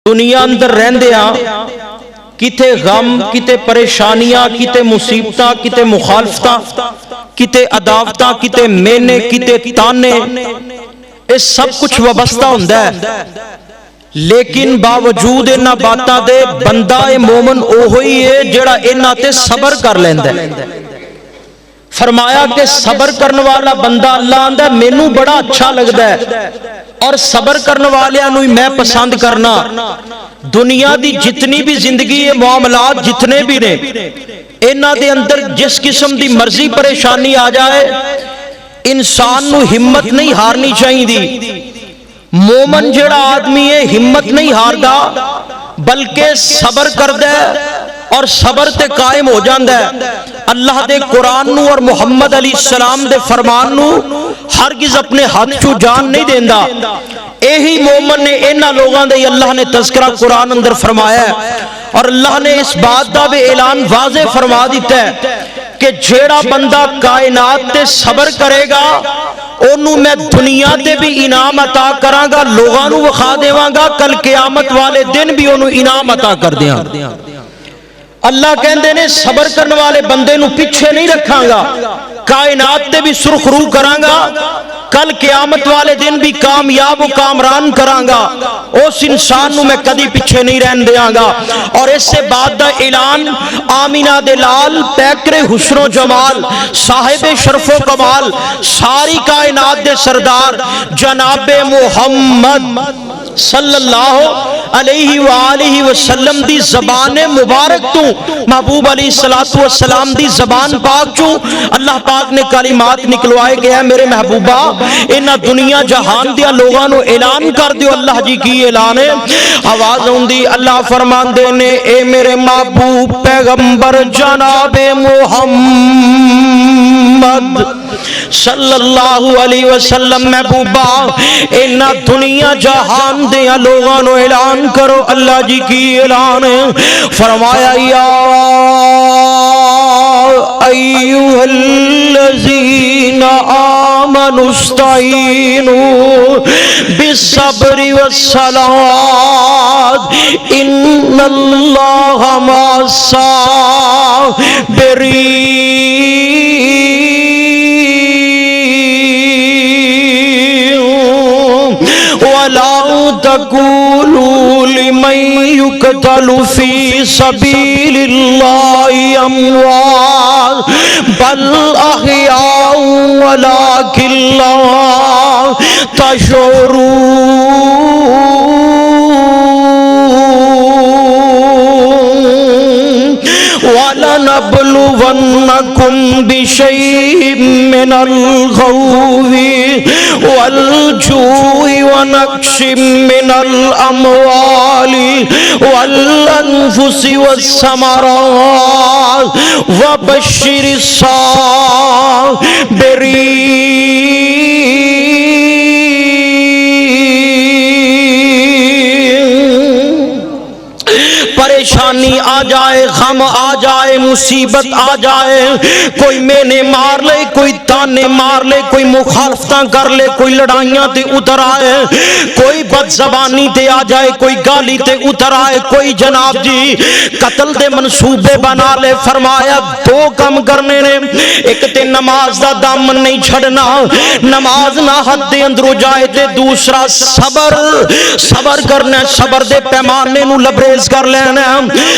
دنیا اندر رہندیاں کتے غم کتے پریشانیاں کتے مصیبتاں کتے مخالفتاں کتے عداوتاں کتے مینے کتے تانے اس سب کچھ وابستہ ہوندہ ہے، لیکن باوجود انہاں باتاں دے بندہ مومن اوہی ہے جڑا انہاں تے صبر کر لیندہ ہے۔ فرمایا کہ صبر کرنے والا بندہ اللہ آندہ مینوں بڑا اچھا لگدا ہے اور صبر کرنے والے انہوں میں پسند کرنا۔ دنیا دی جتنی بھی زندگی معاملات جتنے بھی نے انہاں دے اندر جس قسم دی مرضی پریشانی آ جائے انسان نو ہمت نہیں ہارنی چاہیے دی۔ مومن جڑا آدمی ہے ہمت نہیں ہار دا بلکہ صبر کر دے اور صبر تے قائم ہو جاندہ ہے۔ اللہ دے قرآن نو اور محمد علیہ السلام دے فرمان نو ہرگز اپنے ہاتھ چو جان نہیں دیندہ۔ ایہی مومن نے انہا لوگاں دے اللہ نے تذکرہ قرآن اندر فرمایا ہے اور اللہ نے اس بات دا بے اعلان واضح فرما دیتا ہے کہ جیڑا بندہ کائنات تے صبر کرے گا انہوں میں دنیا تے بھی انعام عطا کراں گا، لوگاں نو وخا دیواں گا، کل قیامت والے دن بھی انہوں انعام عطا کر دیاں۔ اللہ کہندے نے صبر کرنے والے بندے نو پیچھے نہیں رکھاں گا، کائنات تے بھی سرخ رو کراں گا، کل قیامت والے دن بھی کامیاب و کامران کراں گا، اس انسان نو میں کدی پیچھے نہیں رہن دیاں گا۔ اور اس سے بعد دا اعلان آمینہ دلال پیکر حسن و جمال صاحب شرف و کمال ساری کائنات دے سردار جناب محمد صلی اللہ علیہ وآلہ وسلم دی زبان مبارک تو محبوب علیہ السلام دی زبان پاک چوں اللہ پاک نے کلمات نکلوائے گیا ہے۔ میرے محبوبہ انہا دنیا جہان دیا لوگاں نو اعلان کر دیو، اللہ جی کی اعلان ہے۔ آواز ہوندی اللہ فرمان دینے اے میرے محبوب پیغمبر جناب محمد صلی اللہ علیہ وسلم محبوبہ انہا دنیا جہان دیا لوگاں نو اعلان کرو، اللہ جی کی اعلان ہے۔ فرمایا یا ایوہ الذین آمنوا استعینوا بالصبر والصلاة ان اللہ مع الصابرین وَلَا تَقُولُوا لِمَنْ يُقْتَلُ فِي سَبِيلِ اللَّهِ أَمْوَاتٌ بَلْ أَحْيَاءٌ وَلَكِنْ لَا تَشْعُرُونَ وَلَنَبْلُوَنَّكُمْ بِشَيْءٍ مِّنَ الْخَوْفِ وَالْجُوعِ وَنَقْصٍ مِّنَ الْأَمْوَالِ وَالْأَنفُسِ وَالثَّمَرَاتِ وَبَشِّرِ الصَّابِرِينَ۔ پریشانی آ جائے، غم آ جائے، مصیبت آ جائے، کوئی مینے مار لے، کوئی تانے مار لے، کوئی مخالفتاں کر لے، کوئی لڑائیاں تے اتر آئے، کوئی بد زبانی تے آ جائے، کوئی گالی تے اتر آئے، کوئی جناب جی قتل دے منصوبے بنا لے، فرمایا دو کم کرنے نے، ایک تے نماز دا دامن نہیں چھڑنا، نماز نہ حد دے اندر جائے، تے دوسرا صبر کرنا، صبر دے پیمانے نو لبریز کر لینا،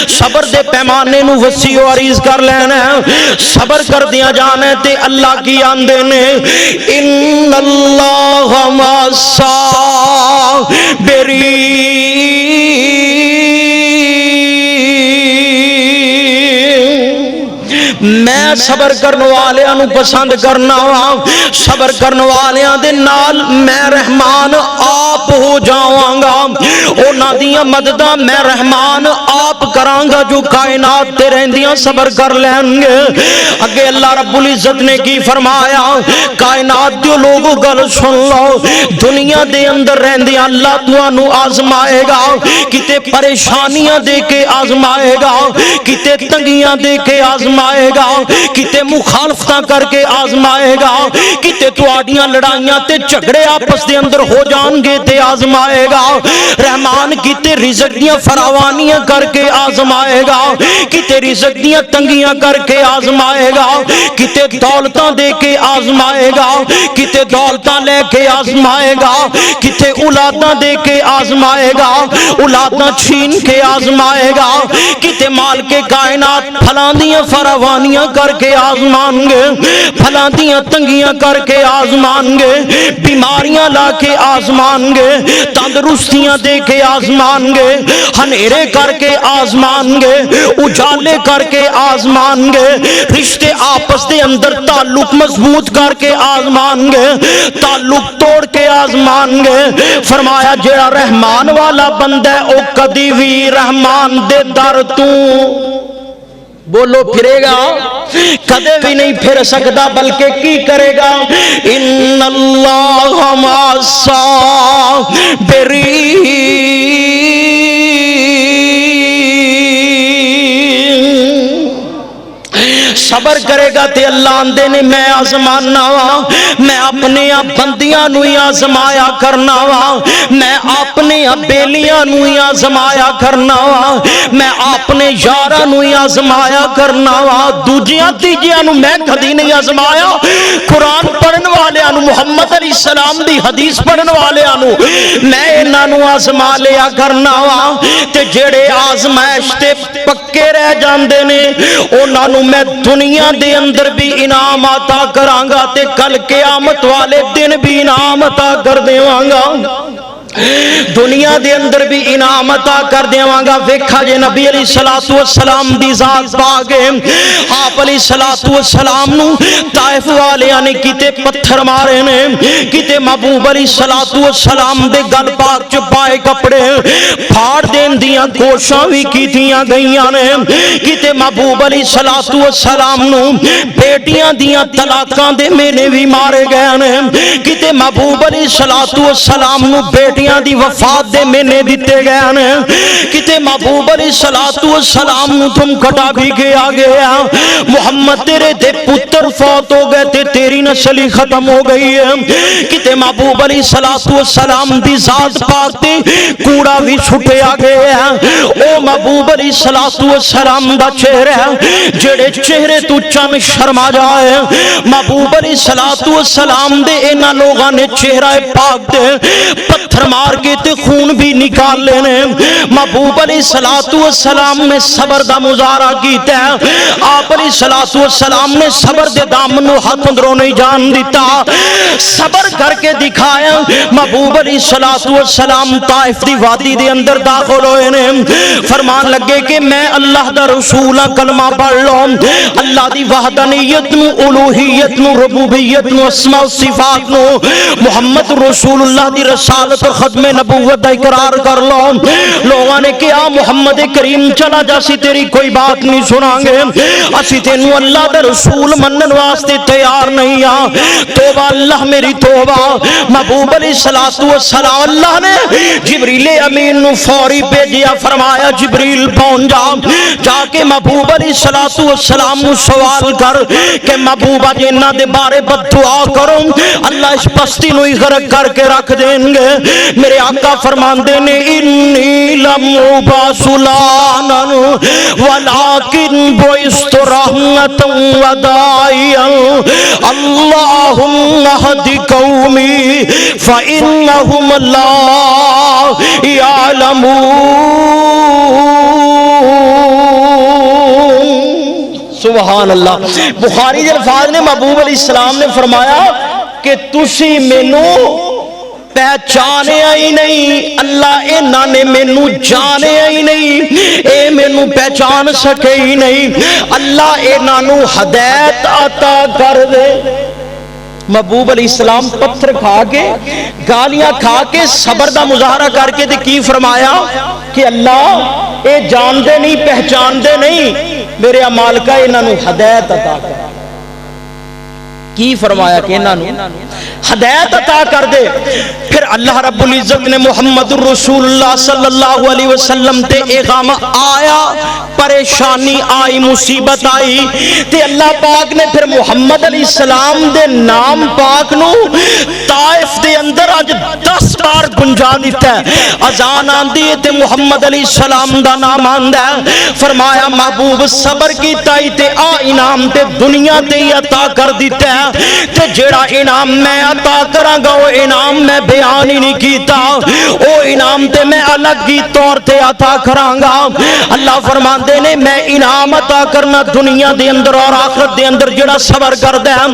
صبر دے پیمانے نو وسیع و عریض کر لینا، صبر کر دیا جانے تے اللہ کی آندے نے ان اللہ مع الصابرین۔ میں صبر کرنے والے انو پسند کرنا، صبر کرنے والے دے نال میں رحمان آپ ہو جاؤں گا، اونا دیاں مددہ میں رحمان آپ کرانگا جو کائنات تے رہندیاں صبر کر لیں گے۔ اگے اللہ رب العزت نے کی فرمایا کائنات دیو لوگوں گل سن لو، دنیا دے اندر رہندیاں اللہ توانو آزمائے گا، کتے پریشانیاں دے کے آزمائے گا، کتے تنگیاں دے کے آزمائے گا، کتے مخالفتہ کر کے آزمائے گا، کتے تواڈیاں لڑائیاں تے جھگڑے آپس دے اندر ہو جان گے تے آزمائے گا۔ رحمان کتے رزق دیاں فراوانیاں کر کے آزمائے گا، کتے رزق دیاں تنگیاں کر کے آزمائے گا، کتے دولتاں دے کے آزمائے گا، کتے دولتاں لے کے آزمائے گا، کتے اولاداں دے کے آزمائے گا، اولاداں چھین کے آزمائے گا، کتے مال کے کائنات پھلاندیاں فراوانیاں کر کے آزمان گے، پھلاندیاں تنگیاں کر کے آزمان گے، بیماریاں لا کے آزمان گے، تندرستیاں دے کے آزمان گے، ہنیرے کر کے آزمان گے، اجالے کر کے آزمان گے، رشتے آپس دے اندر تعلق مضبوط کر کے آزمان گے، تعلق توڑ کے آزمان گے۔ فرمایا جڑا رحمان والا بندہ ہے او کدی وی رحمان دے در تو بولو پھرے گا کدے بھی نہیں پھر سکتا، بلکہ کی کرے گا؟ ان اللہ مع صبر کرے گا تے اللہ آندے نے میں آزمانا وا، میں اپنے بندیاں نو ہی آزمایا کرنا وا، میں اپنے بیلیاں نو ہی آزمایا کرنا وا، میں اپنے یاراں نو ہی آزمایا کرنا وا، دوجیاں تیجیاں نو میں کدی نہیں آزمایا۔ قرآن پڑھن والیاں نو، محمد علیہ السلام دی حدیث پڑھن والیاں نو میں انہاں نو آزما لیا کرنا وا، تے جڑے آزمائش تے پکے رہ جاندے نے انہاں نو میں دنیا دے اندر بھی انعام عطا کرانگا تے کل قیامت والے دن بھی انعام عطا کر دیوانگا، دنیا دے اندر بھی انعام عطا کر دیوانگا۔ ویکھا جے نبی علیہ السلام دی ذات پاکے آپ علیہ السلام نو طائف والیاں نے کتے پتھر مارے نے، کتے محبوب علیہ السلام دے گل پاک چپائے کپڑے پھاڑ دین دیاں کوشاں بھی کیتیاں گئیاں نے، کتے محبوب علیہ السلام نو بیٹیاں دیاں طلاقاں دے مینے بھی مارے گئے نے، کتے محبوب علیہ السلام نو بیٹیاں دی وفات دے مینے دیتے گئے نے، کتے محبوب علیہ السلام نو تم کٹا بھی گیا گیا، محمد تیرے دے پتر فوت ہو گئے تے تیری نسل ہی ختم ہو گئی ہے، کتے محبوب علیہ السلام دی ذات پاک تے کوڑا بھی چھٹیا گیا، او محبوب علیہ السلام دا چہرہ جڑے چہرے تو چم شرما جائے، محبوب علیہ السلام دے اینا لوگاں نے چہرہ پاک دے پتھر مار کے تے خون بھی نکال لینے، محبوب علیہ السلام نے صبر دا مظاہرہ کیتا ہے، آپ علیہ السلام نے صبر دے دامن و ہاتھ اندروں نہیں جان دیتا، صبر کر کے دکھایا۔ محبوب علیہ السلام طائف دی وادی دے اندر داخل ہوئے نے، فرمان لگے کہ میں اللہ دا رسول کلمہ پڑھ لو، اللہ دی وحدانیت نو، الوہیت نو، ربوبیت نو، اسماء و صفات نو، محمد رسول اللہ دی رسالت اور ختم نبوت دا اقرار کر لو۔ لوگوں نے کہا محمد کریم چلا جا سی تیری کوئی بات نہیں سناں گے، اسی تینوں اللہ دا رسول منن واسطے تیار نہیں آ، توبہ اللہ میری توبہ۔ محبوب علیہ السلام اللہ نے جبریل امین نو فوری بھیجیا، فرمایا جبریل پہنچ جا کے محبوب علیہ السلام نو سوال کر کہ محبوبہ جنہ دے بارے بد دعا کرو اللہ اس پستی نو ہی غرق کر کے رکھ دیں گے۔ میرے آقا فرماندے نے انی لمبعث لانا ولیکن بعثت رحمتا وداعیا اللہم اہد قومی فإنہم لا یعلمون۔ سبحان اللہ۔ بخاری کے الفاظ نے محبوب علیہ السلام نے فرمایا کہ تسی مینوں پہچانیا ہی نہیں، اللہ انہاں نے مینوں جانیا ہی نہیں، اے مینوں پہچان سکے ہی نہیں، اللہ انہاں نو ہدایت عطا کر دے۔ محبوب علیہ السلام پتھر کھا کے گالیاں کھا کے صبر دا مظاہرہ کر کے تے کی فرمایا کہ اللہ اے جان دے نہیں پہچان دے نہیں، میرے اعمال کا انہاں نو ہدایت عطا کر۔ کی فرمایا کہ انہاں نو ہدایت عطا کر دے۔ پھر اللہ رب العزت نے محمد الرسول اللہ صلی اللہ علیہ وسلم تے اقامہ آیا، پریشانی آئی، مصیبت آئی تے اللہ پاک نے پھر محمد علیہ السلام دے نام پاک نو طائف دے اندر آج 10 بار گنجا دیتا ہے۔ اذان آندی تے محمد علیہ السلام دا نام آندا ہے، فرمایا محبوب صبر کیتا ہی تے آ انعام تے دنیا تے عطا کر دیتا ہے تے جیڑا انعام میں عطا کراں گا وہ انعام میں بیان ہی نہیں کیتا، او انعام تے میں الگ ہی طور تے عطا کراں گا۔ اللہ فرماندے نے میں انعام عطا کرنا دنیا دے اندر اور آخرت دے اندر جڑا صبر کردا ہے۔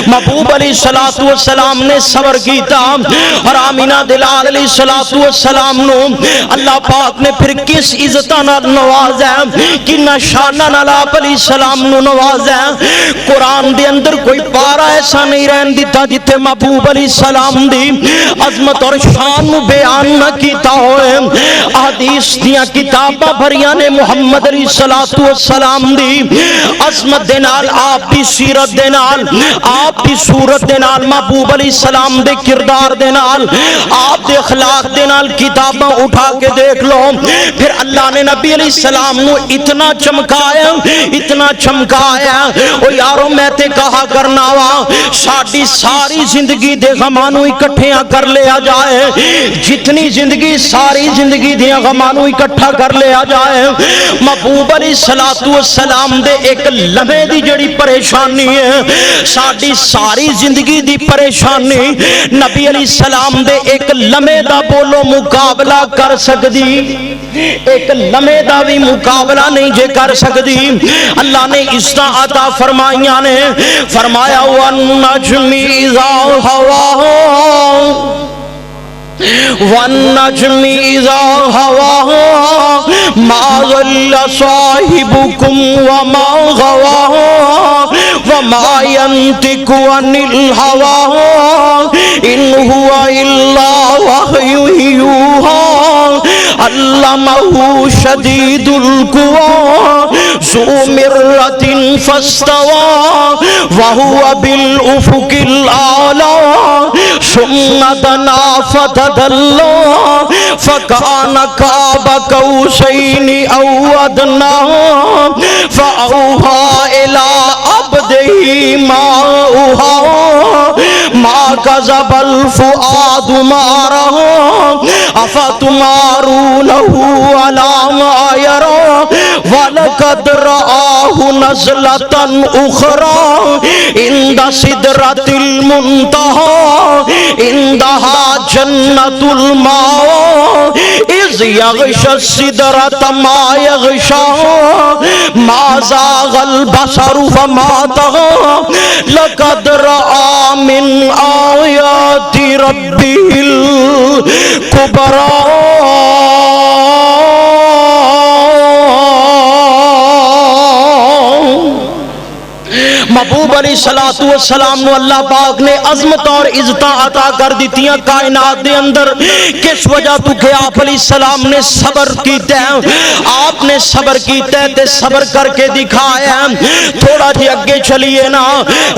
محبوب علیہ السلام نے صبر کیتا اور آمینہ دلال علیہ السلام نو اللہ پاک نے پھر کس عزت نال نوازا، کنا شانہ نال آپ علیہ السلام نو نوازا۔ قرآن دے اندر کوئی پارا ایسا نہیں رہن دیتا جتے محبوب علیہ السلام دی عظمت اور شان نو بیان نہ کیتا ہوئے۔ احادیث دیاں کتاباں بھریاں نے محمد علیہ السلام دی عظمت دے نال، آپ دی سیرت دے نال، آپ دی صورت دے نال، محبوب علیہ السلام دے کردار دے نال، آپ دے اخلاق دے نال کتاباں اٹھا کے دیکھ لو۔ پھر اللہ نے نبی علیہ السلام نو اتنا چمکایا، اتنا چمکایا، او یارو میں تے کہا کرنا وا ساڈی ساری زندگی دے غماں نو اکٹھیاں کر لیا جائے، جتنی زندگی ساری زندگی دے غماں نو اکٹھا کر لیا جائے، محبوب علیہ السلام دے ایک لمحے دی جڑی پریشانی ہے، ساڈی ساری زندگی دی پریشانی نبی علیہ السلام دے ایک لمحے دا بولو مقابلہ کر سکدی، ایک لمحے دا بھی مقابلہ نہیں جے کر سکدی۔ اللہ نے اس طرح عطا فرمائیاں نے، فرمایا وَالنَّجْمِ إِذَا هَوَىٰ وَالنَّجْمِ إِذَا هَوَىٰ مَا ضَلَّ صَاحِبُكُمْ وَمَا غَوَىٰ وَمَا يَنطِقُ عَنِ الْهَوَىٰ إِنْ هُوَ إِلَّا وَحْيٌ يُوحَىٰ علمه شدید القویٰ ذو مرۃ فاستویٰ وهو بالافق الاعلیٰ ثم دنا فتدلی فکان قاب قوسین او ادنی فاوحی الی عبدہ ما اوحی ما کذب الفؤاد ما رأى افتمارونه على ما يرى ولقد رآه نزلة أخرى عند سدرة المنتهى عندها جنة المأوى إذ يغشى السدرة ما يغشى ما زاغ البصر فما طغى لقد رأى من آيات ربه الكبرى۔ محبوب علیہ السلام نو اللہ پاک نے عظمت اور عزت عطا کر دیتیاں کائنات دے اندر، کس وجہ تو کہ آپ علیہ السلام نے صبر کیتا ہے، آپ نے صبر کیتا ہے تے صبر کر کے دکھایا۔ تھوڑا جی اگے چلیے نا،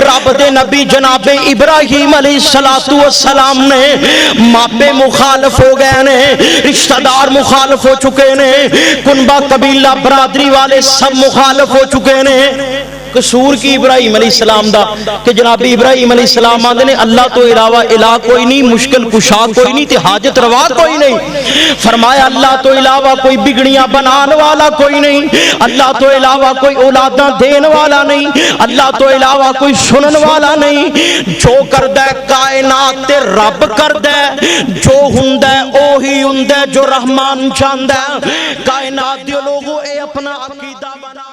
رب دے نبی جناب ابراہیم علیہ السلام نے ماپے مخالف ہو گئے نے، رشتہ دار مخالف ہو چکے نے، کنبہ قبیلہ برادری والے سب مخالف ہو چکے نے۔ قصور کی ابراہیم علیہ السلام دا کہ جناب ابراہیم علیہ السلام آندے نے اللہ تو علاوہ الہ کوئی نہیں، مشکل کشا کوئی نہیں تے حاجت روا کوئی نہیں۔ فرمایا اللہ تو علاوہ کوئی بگڑیاں بنان والا کوئی نہیں، اللہ تو علاوہ کوئی اولاداں دین والا نہیں، اللہ تو علاوہ کوئی سنن والا نہیں۔ جو کردہ کائنات تے رب کردہ، جو ہندہ اوہی ہندہ جو رحمان چاندہ۔ کائنات دیو لوگوں اے اپنا عقیدہ بنا